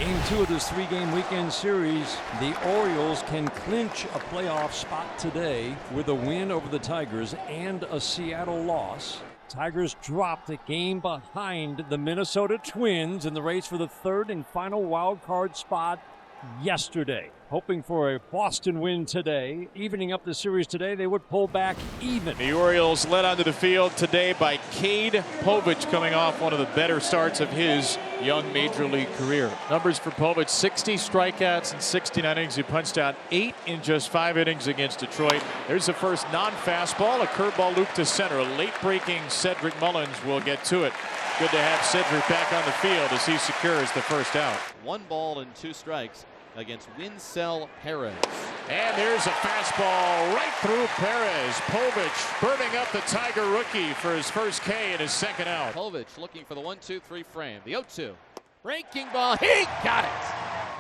Game 2 of this 3-game weekend series. The Orioles can clinch a playoff spot today with a win over the Tigers and a Seattle loss. Tigers dropped a game behind the Minnesota Twins in the race for the third and final wild card spot yesterday. Hoping for a Boston win today. Evening up the series today, they would pull back even. The Orioles led onto the field today by Cade Povich, coming off one of the better starts of his young major league career. Numbers for Povich: 60 strikeouts in 69 innings. He punched out 8 in just 5 innings against Detroit. There's the first non-fastball, a curveball loop to center. A late-breaking Cedric Mullins will get to it. Good to have Cedric back on the field as he secures the first out. 1 ball and 2 strikes against Winsell Perez. And there's a fastball right through Perez. Povich burning up the Tiger rookie for his first K and his second out. Povich looking for the 1-2-3 frame. The 0-2. Breaking ball. He got it.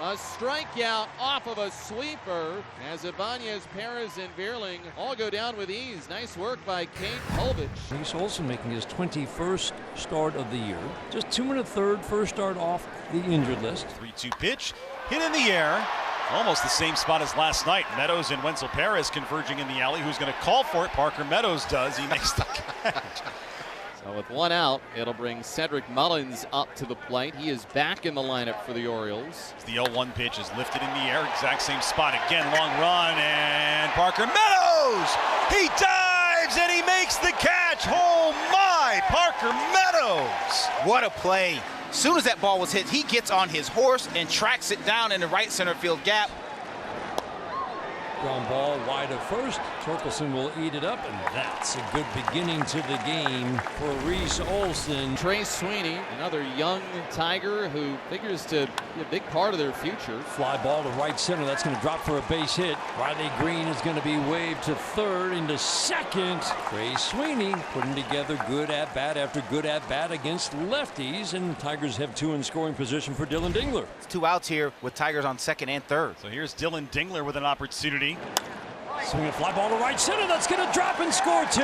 A strikeout off of a sweeper as Ibanez, Perez, and Vierling all go down with ease. Nice work by Cade Povich. He's also making his 21st start of the year. Just 2 1/3 first start off the injured list. 3-2 pitch, hit in the air. Almost the same spot as last night. Meadows and Winsell Perez converging in the alley. Who's going to call for it? Parker Meadows does. He makes the catch. So with 1 out, it'll bring Cedric Mullins up to the plate. He is back in the lineup for the Orioles. The 0-1 pitch is lifted in the air. Exact same spot again. Long run, and Parker Meadows! He dives and he makes the catch. Oh my, Parker Meadows! What a play. As soon as that ball was hit, he gets on his horse and tracks it down in the right center field gap. Ground ball wide of first. Torkelson will eat it up, and that's a good beginning to the game for Reese Olson. Trey Sweeney, another young Tiger who figures to be a big part of their future. Fly ball to right center. That's going to drop for a base hit. Riley Green is going to be waved to third, into second. Trey Sweeney putting together good at-bat after good at-bat against lefties, and Tigers have 2 in scoring position for Dylan Dingler. It's 2 outs here with Tigers on second and third. So here's Dylan Dingler with an opportunity. Swing a fly ball to right center. That's going to drop and score 2.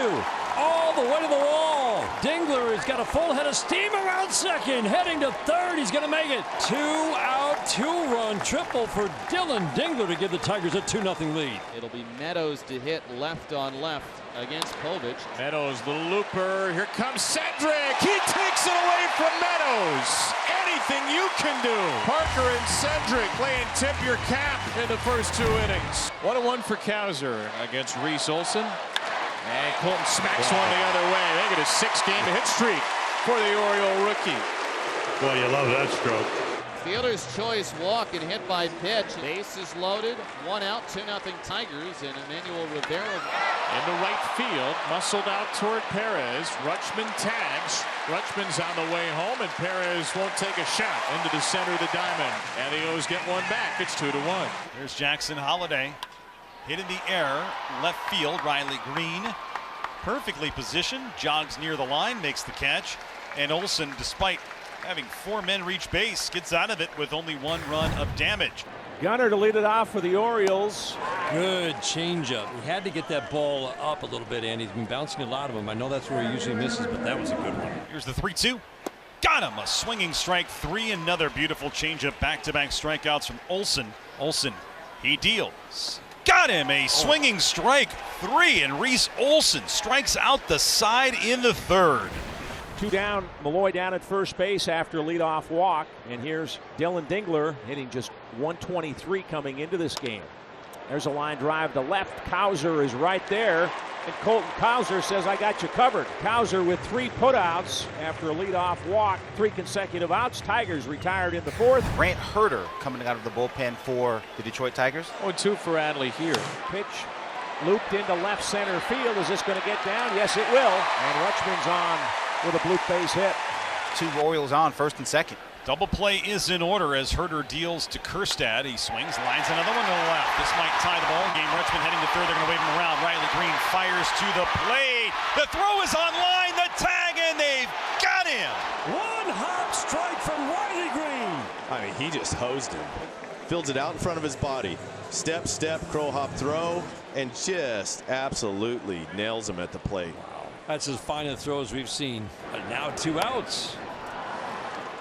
All the way to the wall. Dingler has got a full head of steam around second. Heading to third. He's going to make it. 2 out, 2-run triple for Dylan Dingler to give the Tigers a 2-0 lead. It'll be Meadows to hit left on left against Povich. Meadows, the looper. Here comes Cedric. He takes it away from Meadows. Anything you can do. Parker and Cedric playing tip your cap in the first 2 innings. 1-1 for Cowser against Reese Olson. And Colton smacks one the other way. They get a 6-game hit streak for the Oriole rookie. Boy, you love that stroke. Fielder's choice walk and hit by pitch. Bases loaded. 1 out, 2-0 Tigers, and Emmanuel Rivera. In the right field, muscled out toward Perez. Rutschman tags. Rutschman's on the way home, and Perez won't take a shot into the center of the diamond. And the O's get 1 back. It's 2-1. There's Jackson Holliday. Hit in the air, left field. Riley Green perfectly positioned, jogs near the line, makes the catch. And Olson, despite having 4 men reach base, gets out of it with only 1 run of damage. Gunner to lead it off for the Orioles. Good changeup. He had to get that ball up a little bit, and he's been bouncing a lot of them. I know that's where he usually misses, but that was a good one. Here's the 3-2. Got him. A swinging strike 3. Another beautiful changeup. Back-to-back strikeouts from Olson. Olson, he deals. Got him. A swinging strike 3, and Reese Olson strikes out the side in the 3rd. 2 down, Malloy down at first base after a leadoff walk. And here's Dylan Dingler hitting just 123 coming into this game. There's a line drive to left. Cowser is right there. And Colton Cowser says, I got you covered. Cowser with 3 putouts after a leadoff walk. 3 consecutive outs. Tigers retired in the 4th. Grant Herter coming out of the bullpen for the Detroit Tigers. 0-2 for Adley here. Pitch looped into left center field. Is this going to get down? Yes, it will. And Rutschman's on with a bloop base hit. 2 Orioles on first and second. Double play is in order as Herter deals to Kjerstad. He swings, lines another one to the left. This might tie the ball game. Rutschman heading to third. They're going to wave him around. Riley Green fires to the plate. The throw is on line. The tag, and they've got him. 1 hop strike from Riley Green. I mean, he just hosed him. Fields it out in front of his body. Step, step, crow hop throw, and just absolutely nails him at the plate. Wow. That's as fine a throw as we've seen. But now 2 outs.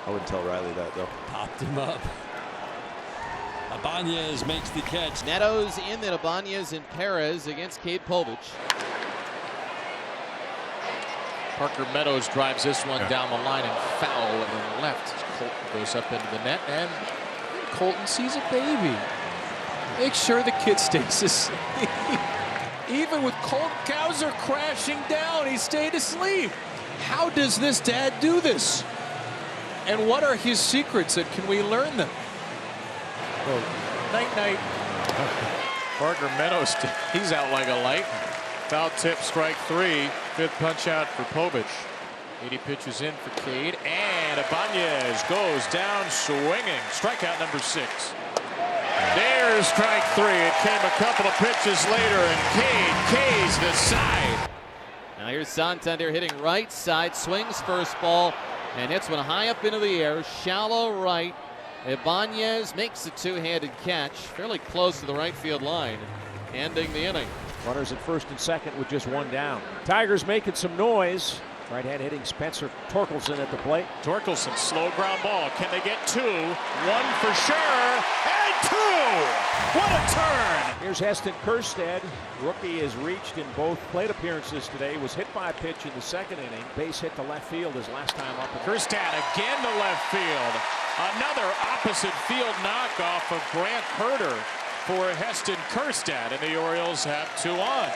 I wouldn't tell Riley that, though. Popped him up. Ibanez makes the catch. Netos in, then Ibanez and Perez against Cade Povich. Parker Meadows drives this one down the line and foul in the left. Colton goes up into the net, and Colton sees a baby. Make sure the kid stays asleep. Even with Colt Cowser crashing down, he stayed asleep. How does this dad do this? And what are his secrets, and can we learn them? Well, night. Parker Meadows, he's out like a light. Foul tip, strike 3. Fifth punch out for Povich. 80 pitches in for Cade, and Ibanez goes down swinging. Strikeout number 6. There's strike 3. It came a couple of pitches later, and Cade K's the side. Now here's Santander hitting right side, swings first ball, and hits one high up into the air, shallow right. Ibanez makes a two-handed catch, fairly close to the right field line, ending the inning. Runners at first and second with just one down. Tigers making some noise. Right hand hitting Spencer Torkelson at the plate. Torkelson, slow ground ball. Can they get 2? 1 for sure, and 2! What a turn! Here's Heston Kjerstad. Rookie has reached in both plate appearances today. Was hit by a pitch in the second inning. Base hit to left field his last time up. Kjerstad again to left field. Another opposite field knockoff of Brant Herter for Heston Kjerstad, and the Orioles have 2 on.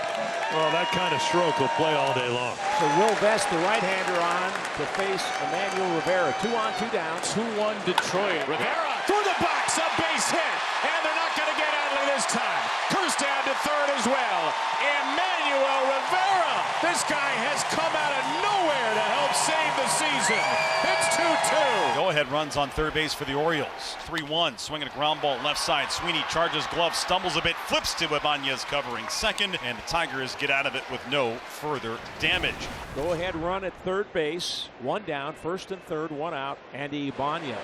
Well, that kind of stroke will play all day long. So Will Vest, the right-hander, on to face Emmanuel Rivera. 2 on, 2 down. 2-1 Detroit. Rivera through the box, a base hit, and they're not going to get Adley this time. Kjerstad to third as well. Emmanuel Rivera. This guy has come out of nowhere to help save the season. It's 2-2. Go-ahead runs on third base for the Orioles. 3-1, swinging a ground ball left side. Sweeney charges glove, stumbles a bit, flips to Ibanez covering second, and the Tigers get out of it with no further damage. Go-ahead run at third base. 1 down, first and third, 1 out. Andy Ibanez.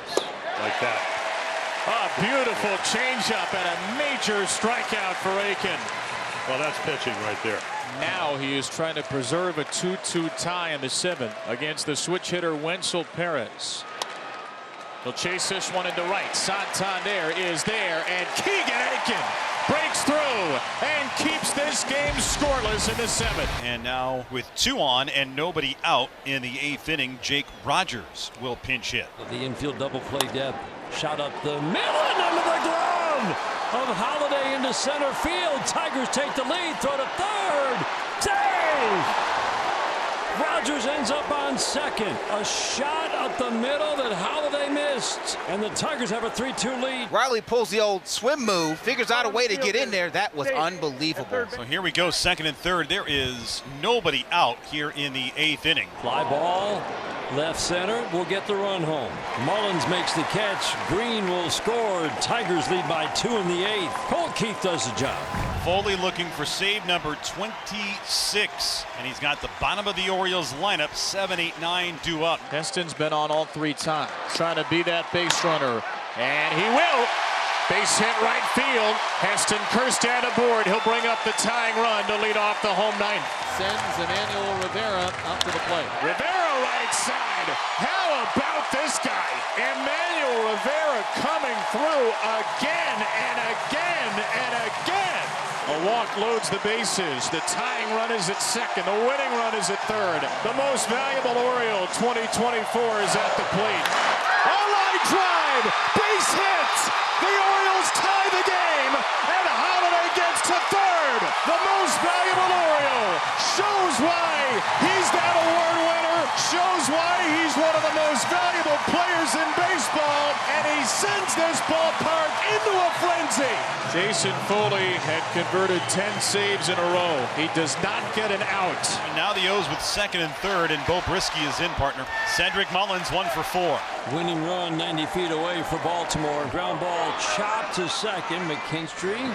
Like that. A beautiful changeup and a major strikeout for Aiken. Well, that's pitching right there. Now he is trying to preserve a 2-2 tie in the 7th against the switch hitter Wenzel Perez. He'll chase this one into right. Santander is there, and Keegan Aiken breaks through and keeps this game scoreless in the 7th. And now with 2 on and nobody out in the 8th inning, Jake Rogers will pinch hit. The infield double play depth. Shot up the middle and under the glove of Holiday into center field. Tigers take the lead. Throw to third. Save! Rogers ends up on second. A shot up the middle that Holiday missed. And the Tigers have a 3-2 lead. Riley pulls the old swim move, figures out a way to get in there. That was unbelievable. So here we go, second and third. There is nobody out here in the 8th inning. Fly ball, left center, will get the run home. Mullins makes the catch. Green will score. Tigers lead by 2 in the 8th. Colt Keith does the job. Foley looking for save number 26, and he's got the bottom of the Orioles lineup, 7, 8, 9 due up. Heston's been on all 3 times, trying to be that base runner, and he will. Base hit right field. Heston Kjerstad aboard. He'll bring up the tying run to lead off the home 9th. Sends Emmanuel Rivera up to the plate. Rivera right side. How about this guy? Emmanuel Rivera coming through again and again and again. A walk loads the bases. The tying run is at second. The winning run is at third. The most valuable Oriole 2024 is at the plate. A line drive. Base hit. The Orioles tie the game, and Holiday gets to third. The most valuable Oriole shows why he's that award winner, shows why he's one of the most valuable players in baseball, and he sends this ballpark into a frenzy. Jason Foley had converted 10 saves in a row. He does not get an out. And now the O's with second and third, and Bo Brisky is in, partner. Cedric Mullins 1 for 4. Winning run 90 feet away for Baltimore. Ground ball chopped to second. McKinstry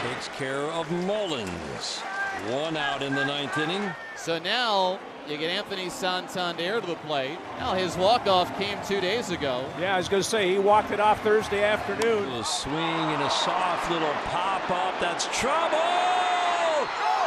takes care of Mullins. 1 out in the 9th inning. So now you get Anthony Santander to the plate. Now his walk-off came 2 days ago. Yeah, I was going to say, he walked it off Thursday afternoon. A swing and a soft little pop-up. That's trouble!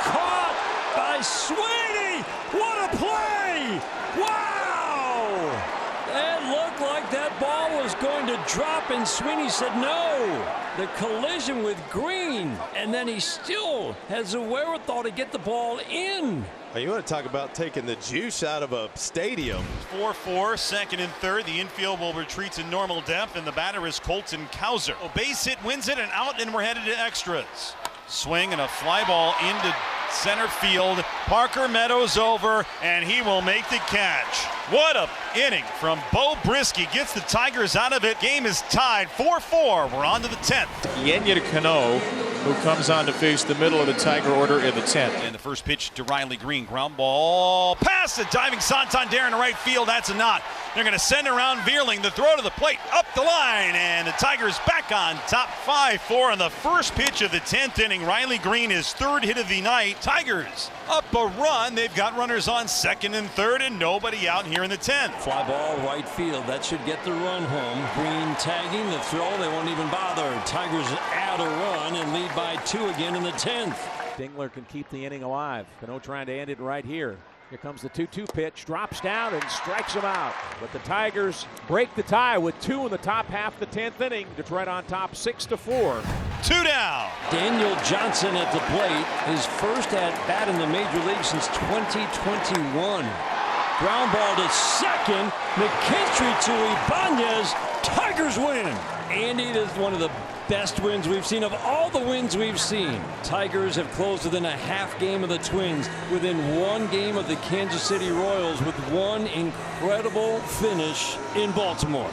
Caught by Sweeney! What a play! Wow! It looked like that ball was going going to drop, and Sweeney said no. The collision with Green, and then he still has the wherewithal to get the ball in. You want to talk about taking the juice out of a stadium. 4-4, second and third. The infield will retreat to normal depth, and the batter is Colton Cowser. A base hit wins it, and out, and we're headed to extras. Swing and a fly ball into center field. Parker Meadows over, and he will make the catch. What a inning from Bo Brisky. Gets the Tigers out of it. Game is tied 4-4. We're on to the 10th. Yenya Cano, who comes on to face the middle of the Tiger order in the 10th. And the first pitch to Riley Green. Ground ball past the diving Santander in the right field. That's a knot. They're going to send around Veerling. The throw to the plate, up the line, and the Tigers back on top 5-4 on the first pitch of the 10th inning. Riley Green, his third hit of the night. Tigers up a run. They've got runners on second and third, and nobody out here in the 10th. Fly ball right field. That should get the run home. Green tagging the throw. They won't even bother. Tigers add a run and lead by 2 again in the 10th. Dingler can keep the inning alive. Cano trying to end it right here. Here comes the 2-2 pitch, drops down and strikes him out. But the Tigers break the tie with 2 in the top half of the 10th inning. Detroit on top 6-4. 2 down. Daniel Johnson at the plate. His first at bat in the major league since 2021. Ground ball to second. McKinstry to Ibanez. Tigers win. Andy, this is one of the best wins we've seen of all the wins we've seen. Tigers have closed within a half game of the Twins, within 1 game of the Kansas City Royals, with one incredible finish in Baltimore.